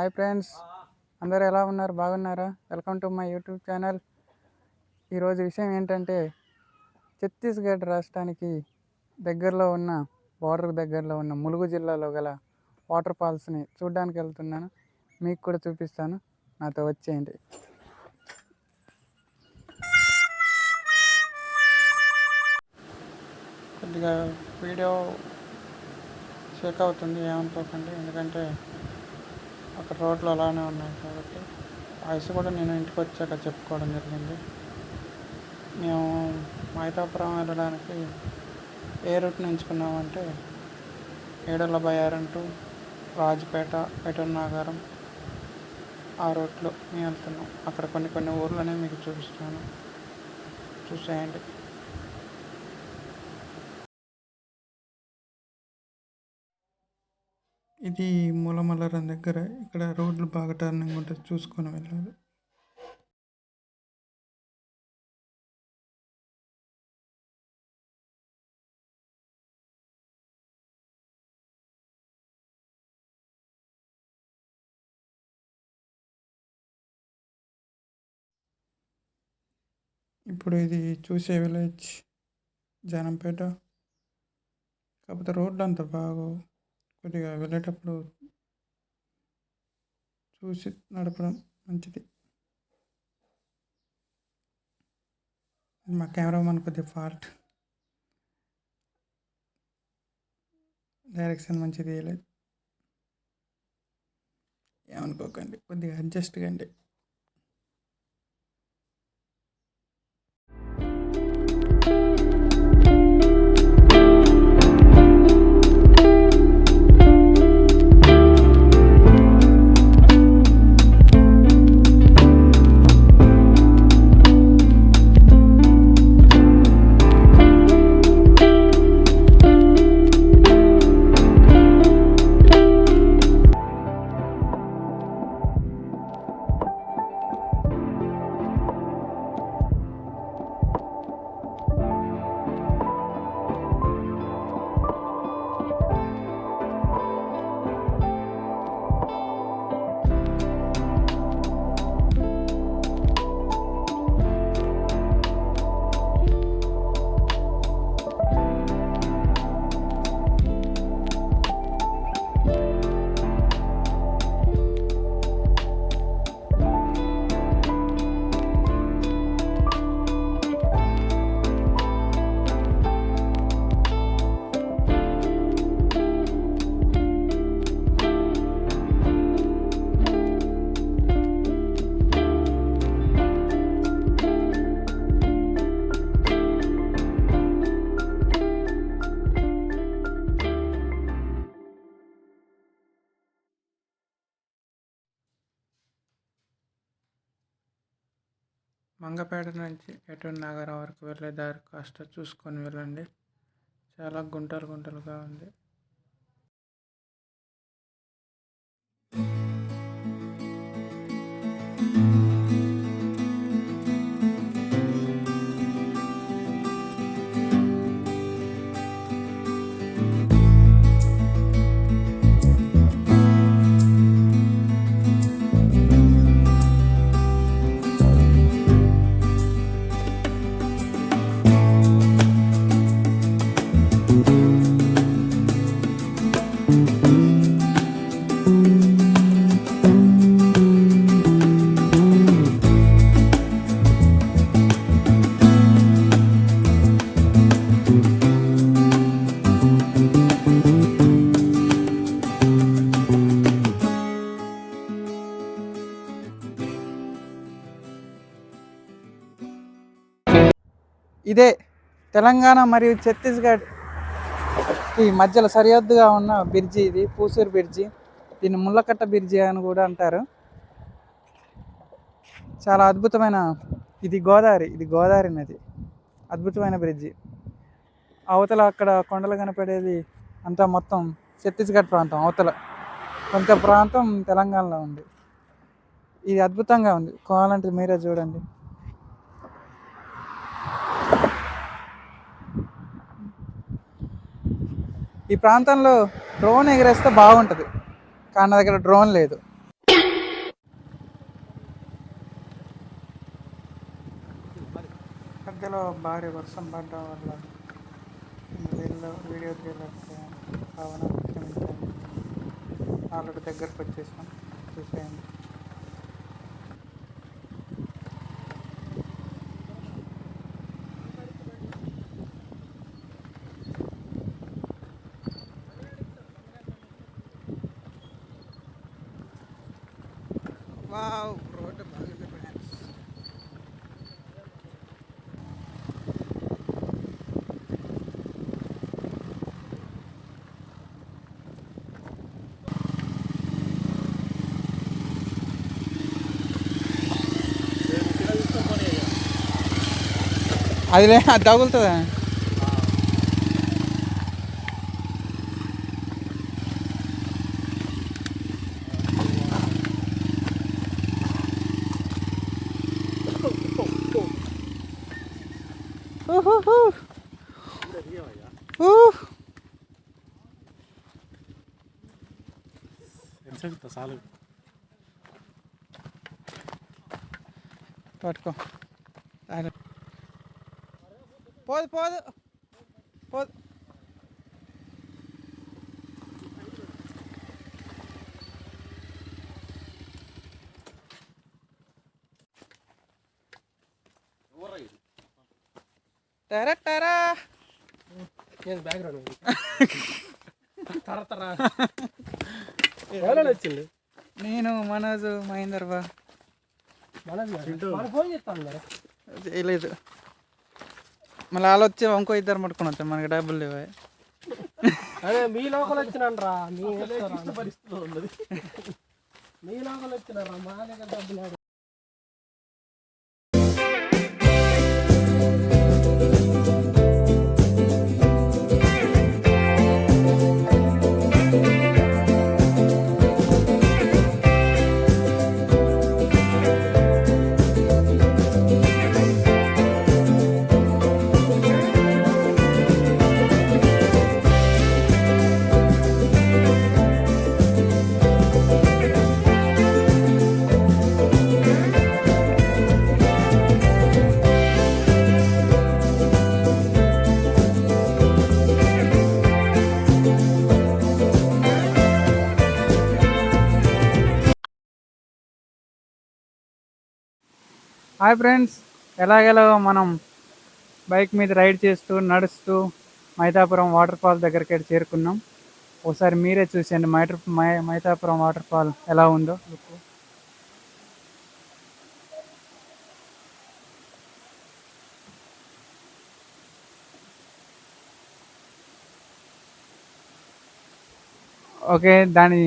Hi friends, అందరూ ఎలా ఉన్నారు? బాగున్నారా? Welcome to my YouTube channel. ఈరోజు విషయం ఏంటంటే, ఛత్తీస్గఢ్ రాష్ట్రానికి దగ్గరలో ఉన్న బార్డర్ దగ్గరలో ఉన్న ములుగు జిల్లాలో గల వాటర్ ఫాల్స్ని చూడడానికి వెళ్తున్నాను. మీకు కూడా చూపిస్తాను, నాతో వచ్చేయండి. కొద్దిగా వీడియో షేక్ అవుతుంది, ఏమనుకోకండి. ఎందుకంటే అక్కడ రోడ్లు అలానే ఉన్నాయి కాబట్టి వాయిస్ కూడా నేను ఇంటికి వచ్చాక చెప్పుకోవడం జరిగింది. మేము మైతాపురం వెళ్ళడానికి ఏ రూట్ని ఎంచుకున్నామంటే ఏడల బయారం టు రాజపేట, పెటూర్ నాగారం, ఆ రూట్లో మేము వెళ్తున్నాం. అక్కడ కొన్ని ఊర్లనే మీకు చూపిస్తాను, చూసేయండి. ఇది మూలమల్లారం దగ్గర. ఇక్కడ రోడ్లు బాగా టర్నింగ్ ఉంటుంది, చూసుకొని వెళ్ళాలి. ఇప్పుడు ఇది చూసే విలేజ్ జానంపేట. కాకపోతే రోడ్లు అంత బాగోవు, కొద్దిగా వెళ్ళేటప్పుడు చూసి నడపడం మంచిది. మా కెమెరామెన్ కొద్దిగా ఫాల్ట్, డైరెక్షన్ మంచిది వేయలేదు, ఏమనుకోకండి, కొద్దిగా అడ్జస్ట్ కండి. మంగపేట నుంచి పెటూర్ నాగారం వరకు వెళ్ళే దారి కాస్త చూసుకొని వెళ్ళండి. చాలా గుంటలుగా ఉంది. ఇదే తెలంగాణ మరియు ఛత్తీస్గఢ్ ఈ మధ్యలో సరిహద్దుగా ఉన్న బ్రిడ్జి. ఇది పూసూరు బ్రిడ్జి, దీన్ని ముళ్ళకట్ట బ్రిడ్జి అని కూడా అంటారు. చాలా అద్భుతమైన ఇది గోదావరి నది, అద్భుతమైన బ్రిడ్జి. అవతల అక్కడ కొండలు కనపడేది అంతా మొత్తం ఛత్తీస్గఢ్ ప్రాంతం, అవతల కొంత ప్రాంతం తెలంగాణలో ఉంది. ఇది అద్భుతంగా ఉంది, కావాలంటే మీరే చూడండి. ఈ ప్రాంతంలో డ్రోన్ ఎగరేస్తే బాగుంటుంది, కానీ నా దగ్గర డ్రోన్ లేదు. ఊర్లో భారీ వర్షం పడడం వల్ల వీడియో తీయలేకపోయాను, కావున క్షమించండి. ఆల్రెడీ దగ్గరకు వచ్చేసాం, చూసేయండి. వావ్, రోడ్డు బాగుంది ఫ్రెండ్స్. అది తగులుతుందా? పట్టుకో, పోదు పోదు పోదు. టరా టరా బ్యాక్గ్రౌండ్ వచ్చింది. నేను మనోజ్ మహేందర్ బా ఫోన్ చేస్తాను చేయలేదు. మళ్ళీ వాళ్ళు వచ్చి ఇంకో ఇద్దరు పట్టుకుని వచ్చాను, మనకి డబ్బులు లేవు. అదే మీ లోకల్ వచ్చినాను రా, మీ పరిస్థితి ఉన్నది. మీ లోకల్ వచ్చినారా, మా దగ్గర డబ్బులు. హాయ్ ఫ్రెండ్స్, ఎలాగెలాగో మనం బైక్ మీద రైడ్ చేస్తూ నడుస్తూ మైతాపురం వాటర్ ఫాల్ దగ్గరికి చేరుకున్నాం. ఒకసారి మీరే చూసేయండి మైతాపురం వాటర్ ఫాల్ ఎలా ఉందో. ఓకే, దాని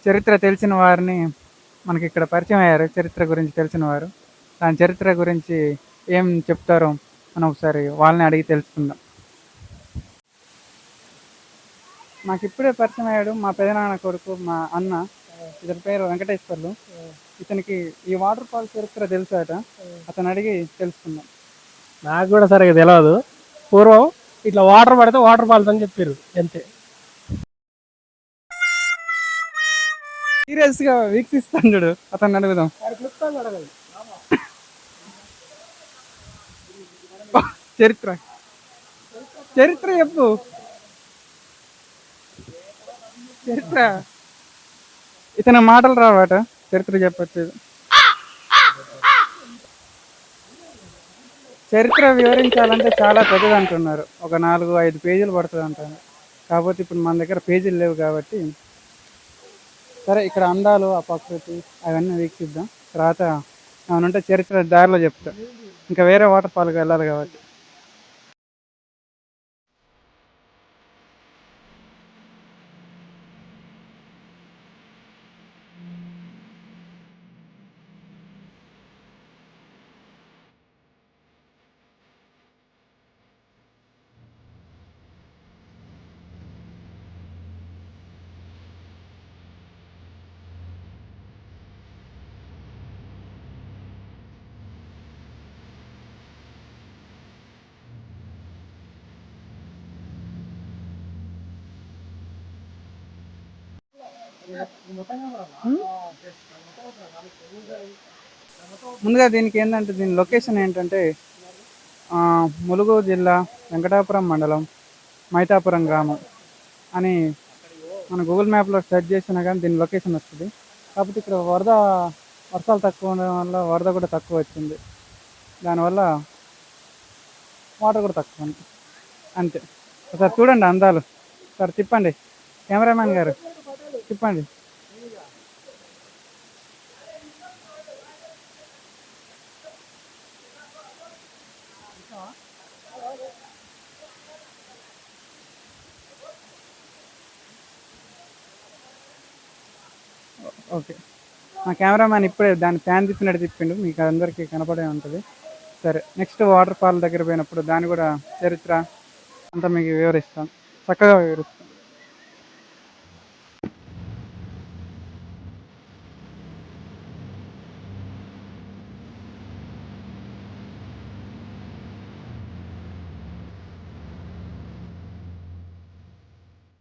చరిత్ర తెలిసిన వారిని మనకి ఇక్కడ పరిచయం అయ్యారు. చరిత్ర గురించి తెలిసిన వారు, దాని చరిత్ర గురించి ఏం చెప్తారో మనం ఒకసారి వాళ్ళని అడిగి తెలుసుకుందాం. నాకు ఇప్పుడే పరిచయం అయ్యాడు మా పెదనాన్న కొడుకు, మా అన్న. ఇతని పేరు వెంకటేశ్వర్లు. ఇతనికి ఈ వాటర్ ఫాల్ చరిత్ర తెలుసాట, అతను అడిగి తెలుసుకుందాం. నాకు కూడా సరిగా తెలియదు. పూర్వం ఇట్లా వాటర్ పడితే వాటర్ ఫాల్స్ అని చెప్పారు, అంతే. సీరియస్ గా వీక్షిస్తాను చూడు, అతన్ని అడుగుదాం. చరిత్ర చరిత్ర చెప్పు, చరిత్ర. ఇతని మాటలు రావాట, చరిత్ర చెప్పట్లేదు. చరిత్ర వివరించాలంటే చాలా పెద్దది అంటున్నారు, ఒక 4-5 పేజీలు పడుతుంది అంటారు. కాకపోతే ఇప్పుడు మన దగ్గర పేజీలు లేవు కాబట్టి సరే, ఇక్కడ అందాలు, ఆ ప్రకృతి అవన్నీ వీక్షిద్దాం. తర్వాత ఏమనంటే చరిత్ర దారిలో చెప్తా, ఇంకా వేరే వాటర్ ఫాల్కి వెళ్ళాలి కాబట్టి. ముందుగా దీనికి ఏంటంటే, దీని లొకేషన్ ఏంటంటే ములుగు జిల్లా వెంకటాపురం మండలం మైతాపురం గ్రామం అని మన గూగుల్ మ్యాప్లో సెర్చ్ చేసినా కానీ దీని లొకేషన్ వస్తుంది. కాకపోతే ఇక్కడ వర్షాలు తక్కువ ఉండడం వల్ల వరద కూడా తక్కువ వచ్చింది. దానివల్ల వాటర్ కూడా తక్కువ ఉంది అంతే. ఒకసారి చూడండి అందాలు. సార్ తిప్పండి, కెమెరామ్యాన్ గారు తిప్పండి. ఓకే, మా కెమెరామ్యాన్ ఇప్పుడే దాన్ని ఫ్యాన్ తిప్పినట్టు తిప్పిండు, మీకు అందరికీ కనపడే ఉంటుంది. సరే, నెక్స్ట్ వాటర్ ఫాల్ దగ్గర పోయినప్పుడు దాని కూడా చరిత్ర అంతా మీకు వివరిస్తాం, చక్కగా వివరిస్తాం.